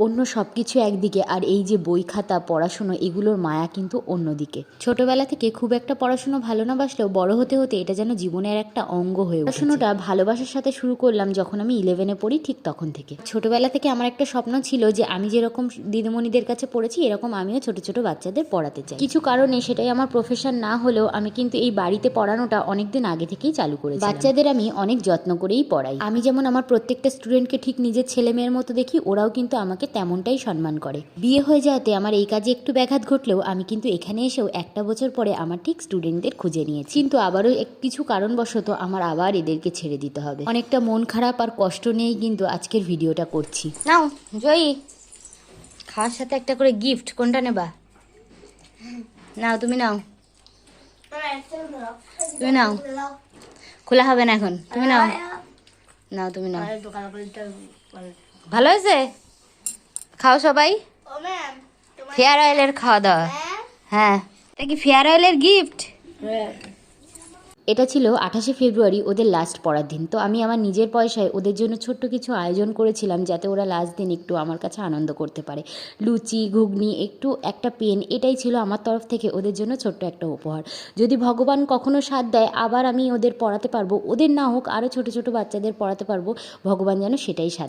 অন্য সব কিছু একদিকে আর এই যে বই খাতা পড়াশুনো এগুলোর মায়া কিন্তু অন্যদিকে। ছোটবেলা থেকে খুব একটা পড়াশুনো ভালো না বাসলেও বড় হতে হতে এটা যেন জীবনের একটা অঙ্গ হয়ে উঠেছে। পড়াশুনোটা ভালোবাসার সাথে শুরু করলাম যখন আমি 11-এ পড়ি, ঠিক তখন থেকে। ছোটবেলা থেকে আমার একটা স্বপ্ন ছিল যে আমি যেরকম দিদিমণিদের কাছে পড়েছি এরকম আমিও ছোট ছোট বাচ্চাদের পড়াতে চাই। কিছু কারণে সেটাই আমার প্রফেশন না হলেও আমি কিন্তু এই বাড়িতে পড়ানোটা অনেকদিন আগে থেকেই চালু করেছি। বাচ্চাদের আমি অনেক যত্ন করেই পড়াই। আমি যেমন আমার প্রত্যেকটা স্টুডেন্টকে ঠিক নিজের ছেলে মেয়ের মতো দেখি, ওরাও কিন্তু আমাকে তেমনটাই সম্মান করে। বিয়ে হয়ে যাওয়াতে আমার এই কাজে একটু ব্যাঘাত ঘটলেও আমি কিন্তু এখানে এসেও একটা বছর পরে আমার ঠিক স্টুডেন্টদের খুঁজে নিয়েছি। কিন্তু আবারও কিছু কারণবশত আমার আবার এদেরকে ছেড়ে দিতে হবে। অনেকটা মন খারাপ আর কষ্ট নিয়েই কিন্তু আজকের ভিডিওটা করছি। নাও জয়ী, খাওয়ার সাথে একটা করে গিফট, কোনটা নেবা? নাও তুমি নাও, তুমি নাও, খোলা হবে না এখন, তুমি নাও, নাও তুমি নাও। ভালো হয়েছে, খাও সবাই। ফেয়ার অয়েলের খাওয়া দাওয়া। হ্যাঁ, এটা কি ফেয়ার অয়েলের গিফট? এটা ছিল 28শে ফেব্রুয়ারি, ওদের লাস্ট পড়ার দিন। তো আমি আমার নিজের পয়সায় ওদের জন্য ছোট্ট কিছু আয়োজন করেছিলাম যাতে ওরা লাস্ট দিন একটু আমার কাছে আনন্দ করতে পারে। লুচি, ঘুগনি, একটু একটা পেন, এটাই ছিল আমার তরফ থেকে ওদের জন্য ছোট্ট একটা উপহার। যদি ভগবান কখনো সাথ দেয় আবার আমি ওদের পড়াতে পারবো, ওদের না হোক আরও ছোট ছোট বাচ্চাদের পড়াতে পারবো, ভগবান যেন সেটাই সাথ